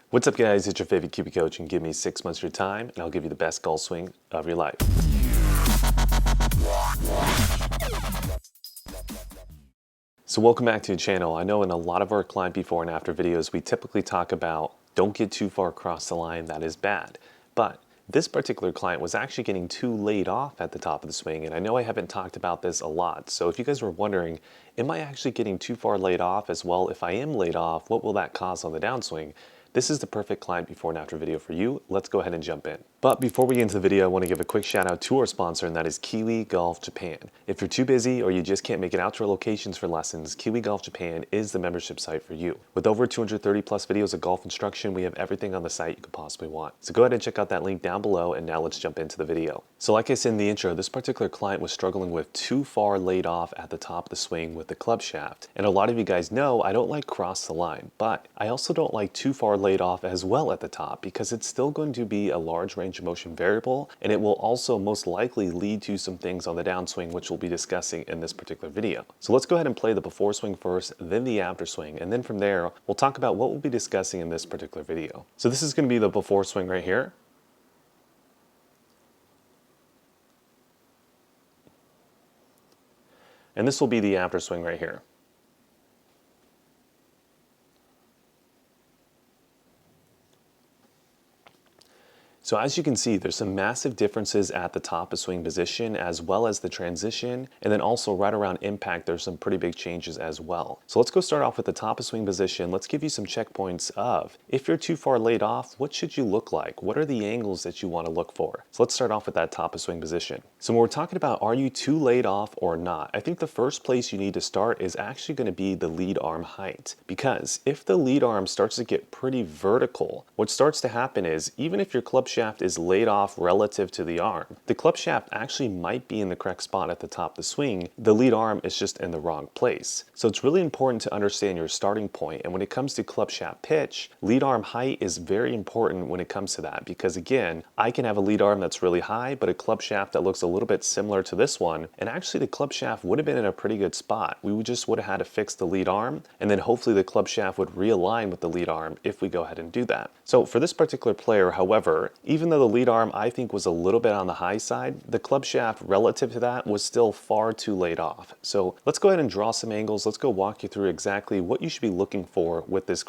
What's up guys, it's your favorite QB coach and give me 6 months of your time and I'll give you the best golf swing of your life. So welcome back to the channel. I know in a lot of our client before and after videos we typically talk about don't get too far across the line, that is bad. But this particular client was actually getting too laid off at the top of the swing, and I know I haven't talked about this a lot. So if you guys were wondering, am I actually getting too far laid off as well? If I am laid off, what will that cause on the downswing? This is the perfect client before and after video for you. Let's go ahead and jump in. But before we get into the video, I want to give a quick shout out to our sponsor, and that is Kiwi Golf Japan. If you're too busy or you just can't make it out to our locations for lessons, Kiwi Golf Japan is the membership site for you. With over 230 plus videos of golf instruction, we have everything on the site you could possibly want. So go ahead and check out that link down below, and now let's jump into the video. So like I said in the intro, this particular client was struggling with too far laid off at the top of the swing with the club shaft. And a lot of you guys know I don't like cross the line, but I also don't like too far laid off as well at the top, because it's still going to be a large range of motion variable, and it will also most likely lead to some things on the downswing, which we'll be discussing in this particular video. So let's go ahead and play the before swing first, then the after swing, and then from there we'll talk about what we'll be discussing in this particular video. So this is going to be the before swing right here. And this will be the after swing right here. So as you can see, there's some massive differences at the top of swing position as well as the transition, and then also right around impact there's some pretty big changes as well. So let's go start off with the top of swing position. Let's give you some checkpoints of if you're too far laid off, what should you look like? What are the angles that you want to look for? So let's start off with that top of swing position. So when we're talking about are you too laid off or not, I think the first place you need to start is actually going to be the lead arm height, because if the lead arm starts to get pretty vertical, what starts to happen is even if your club shaft is laid off relative to the arm, the club shaft actually might be in the correct spot at the top of the swing. The lead arm is just in the wrong place. So it's really important to understand your starting point. And when it comes to club shaft pitch, lead arm height is very important when it comes to that, because again, I can have a lead arm that's really high, but a club shaft that looks a little bit similar to this one, and actually the club shaft would have been in a pretty good spot. We would have had to fix the lead arm, and then hopefully the club shaft would realign with the lead arm if we go ahead and do that. So for this particular player, however, even though the lead arm I think was a little bit on the high side, the club shaft relative to that was still far too laid off. So let's go ahead and draw some angles. Let's go walk you through exactly what you should be looking for with this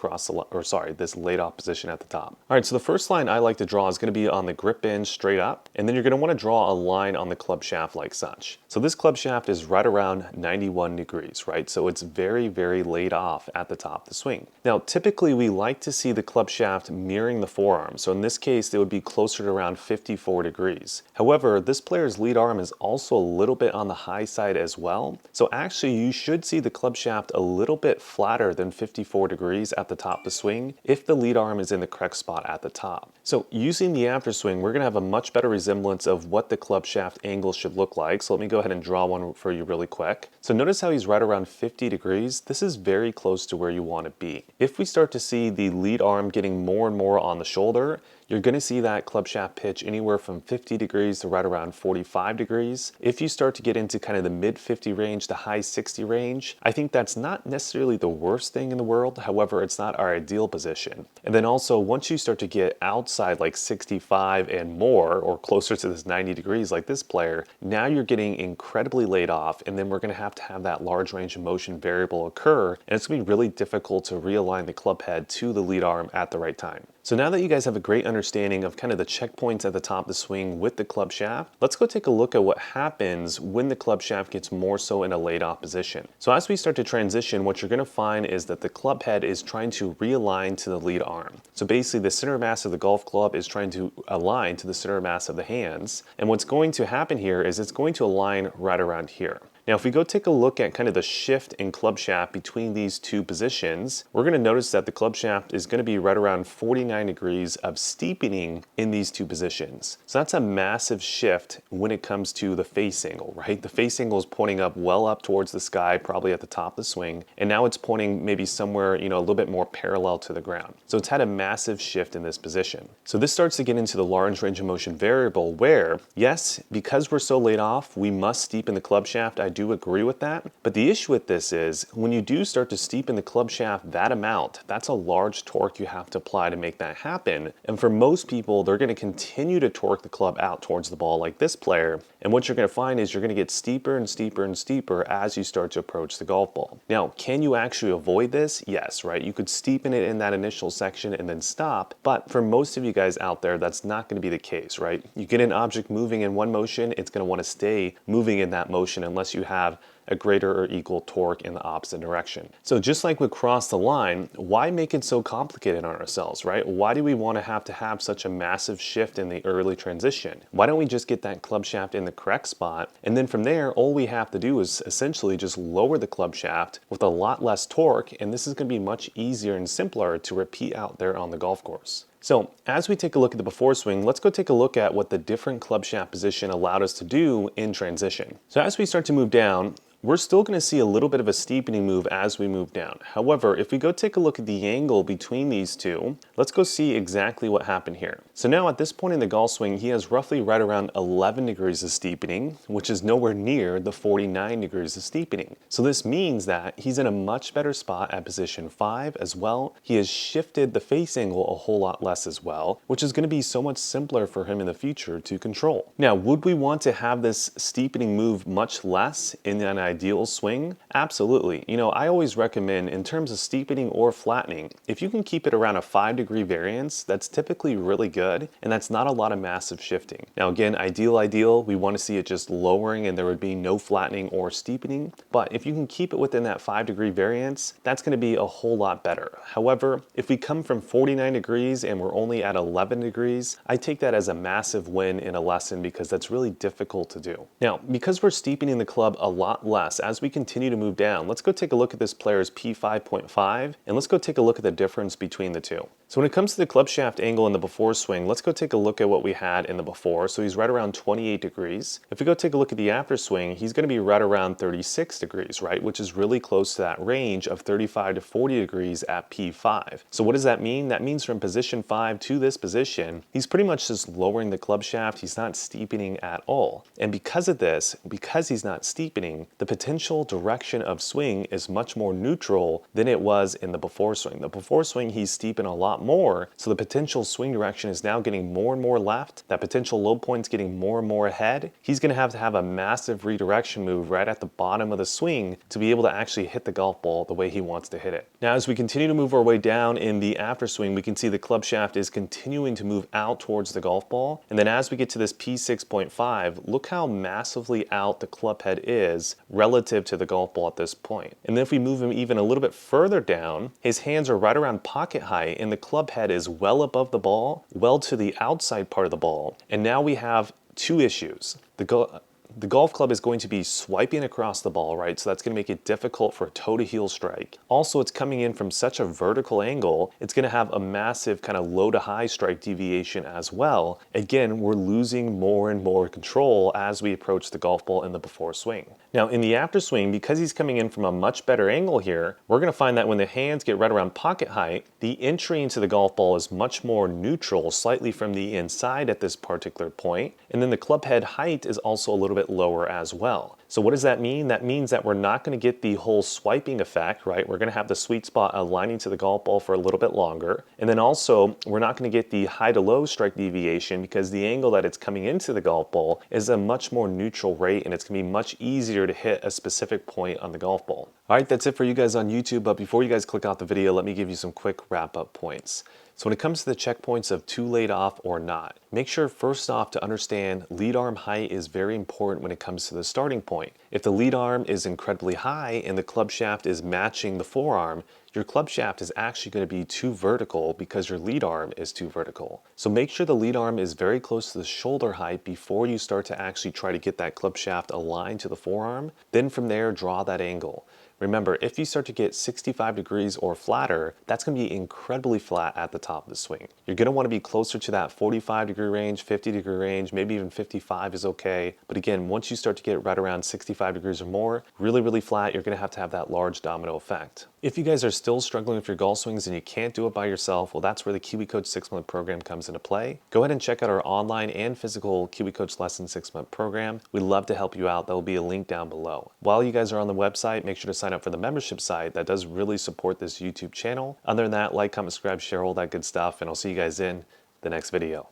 this laid off position at the top. All right, so the first line I like to draw is going to be on the grip end straight up, and then you're going to want to draw a line on the club shaft like such. So this club shaft is right around 91 degrees, right? So it's very, very laid off at the top of the swing. Now, typically we like to see the club shaft mirroring the forearm. So in this case, it would be closer to around 54 degrees. However, this player's lead arm is also a little bit on the high side as well. So actually you should see the club shaft a little bit flatter than 54 degrees at the top of the swing if the lead arm is in the correct spot at the top. So using the after swing, we're going to have a much better resemblance of what the club shaft angle should look like. So let me go ahead and draw one for you really quick. So notice how he's right around 50 degrees. This is very close to where you want to be. If we start to see the lead arm getting more and more on the shoulder, you're going to see that club shaft pitch anywhere from 50 degrees to right around 45 degrees. If you start to get into kind of the mid 50 range to high 60 range, I think that's not necessarily the worst thing in the world. However, it's not our ideal position. And then also once you start to get outside like 65 and more, or closer to this 90 degrees like this player, now you're getting incredibly laid off, and then we're going to have that large range of motion variable occur, and it's going to be really difficult to realign the club head to the lead arm at the right time. So now that you guys have a great understanding of kind of the checkpoints at the top of the swing with the club shaft, let's go take a look at what happens when the club shaft gets more so in a laid off position. So as we start to transition, what you're going to find is that the club head is trying to realign to the lead arm. So basically the center mass of the golf club is trying to align to the center mass of the hands. And what's going to happen here is it's going to align right around here. Now, if we go take a look at kind of the shift in club shaft between these two positions, we're going to notice that the club shaft is going to be right around 49 degrees of steepening in these two positions. So that's a massive shift when it comes to the face angle, right? The face angle is pointing up well up towards the sky, probably at the top of the swing, and now it's pointing maybe somewhere, a little bit more parallel to the ground. So it's had a massive shift in this position. So this starts to get into the large range of motion variable where, yes, because we're so laid off, we must steepen the club shaft. I do agree with that. But the issue with this is when you do start to steepen the club shaft that amount, that's a large torque you have to apply to make that happen. And for most people, they're going to continue to torque the club out towards the ball like this player. And what you're going to find is you're going to get steeper and steeper and steeper as you start to approach the golf ball. Now, can you actually avoid this? Yes, right? You could steepen it in that initial section and then stop. But for most of you guys out there, that's not going to be the case, right? You get an object moving in one motion, it's going to want to stay moving in that motion unless you have a greater or equal torque in the opposite direction. So just like we crossed the line, why make it so complicated on ourselves, right? Why do we want to have such a massive shift in the early transition? Why don't we just get that club shaft in the correct spot? And then from there, all we have to do is essentially just lower the club shaft with a lot less torque, and this is going to be much easier and simpler to repeat out there on the golf course. So as we take a look at the before swing, let's go take a look at what the different club shaft position allowed us to do in transition. So as we start to move down, we're still going to see a little bit of a steepening move as we move down. However, if we go take a look at the angle between these two, let's go see exactly what happened here. So now at this point in the golf swing, he has roughly right around 11 degrees of steepening, which is nowhere near the 49 degrees of steepening. So this means that he's in a much better spot at position 5 as well. He has shifted the face angle a whole lot less as well, which is going to be so much simpler for him in the future to control. Now, would we want to have this steepening move much less in an ideal swing? Absolutely. You know, I always recommend in terms of steepening or flattening, if you can keep it around a 5-degree variance, that's typically really good, and that's not a lot of massive shifting. Now again, ideal, we want to see it just lowering and there would be no flattening or steepening, but if you can keep it within that 5-degree variance, that's going to be a whole lot better. However, if we come from 49 degrees and we're only at 11 degrees, I take that as a massive win in a lesson because that's really difficult to do. Now, because we're steepening the club a lot less, as we continue to move down, let's go take a look at this player's P5.5 and let's go take a look at the difference between the two. So when it comes to the club shaft angle in the before swing, let's go take a look at what we had in the before. So he's right around 28 degrees. If we go take a look at the after swing, he's going to be right around 36 degrees, right? Which is really close to that range of 35 to 40 degrees at P5. So what does that mean? That means from position 5 to this position, he's pretty much just lowering the club shaft. He's not steepening at all. And because of this, because he's not steepening, the potential direction of swing is much more neutral than it was in the before swing. The before swing, he's steepened a lot more, so the potential swing direction is now getting more and more left. That potential low point's getting more and more ahead. He's going to have a massive redirection move right at the bottom of the swing to be able to actually hit the golf ball the way he wants to hit it. Now, as we continue to move our way down in the after swing, we can see the club shaft is continuing to move out towards the golf ball. And then as we get to this P6.5, look how massively out the club head is relative to the golf ball at this point. And then if we move him even a little bit further down, his hands are right around pocket height and the club head is well above the ball, well to the outside part of the ball. And now we have two issues. The golf club is going to be swiping across the ball, right? So that's going to make it difficult for a toe to heel strike. Also, it's coming in from such a vertical angle, it's going to have a massive kind of low to high strike deviation as well. Again, we're losing more and more control as we approach the golf ball in the before swing. Now, in the after swing, because he's coming in from a much better angle here, we're going to find that when the hands get right around pocket height, the entry into the golf ball is much more neutral, slightly from the inside at this particular point. And then the club head height is also a little bit lower as well. So what does that mean? That means that we're not going to get the whole swiping effect, right? We're going to have the sweet spot aligning to the golf ball for a little bit longer. And then also, we're not going to get the high to low strike deviation because the angle that it's coming into the golf ball is a much more neutral rate and it's going to be much easier to hit a specific point on the golf ball. All right, that's it for you guys on YouTube, but before you guys click off the video, let me give you some quick wrap-up points. So when it comes to the checkpoints of too laid off or not, make sure first off to understand lead arm height is very important when it comes to the starting point. If the lead arm is incredibly high and the club shaft is matching the forearm, your club shaft is actually going to be too vertical because your lead arm is too vertical. So make sure the lead arm is very close to the shoulder height before you start to actually try to get that club shaft aligned to the forearm. Then from there, draw that angle. Remember, if you start to get 65 degrees or flatter, that's going to be incredibly flat at the top of the swing. You're going to want to be closer to that 45 degree range, 50 degree range, maybe even 55 is okay. But again, once you start to get right around 65 degrees or more, really, really flat, you're going to have that large domino effect. If you guys are still struggling with your golf swings and you can't do it by yourself, well, that's where the Kiwi Coach 6-month program comes into play. Go ahead and check out our online and physical Kiwi Coach Lesson 6-month program. We'd love to help you out. There will be a link down below. While you guys are on the website, make sure to sign up for the membership site. That does really support this YouTube channel. Other than that, like, comment, subscribe, share, all that good stuff, and I'll see you guys in the next video.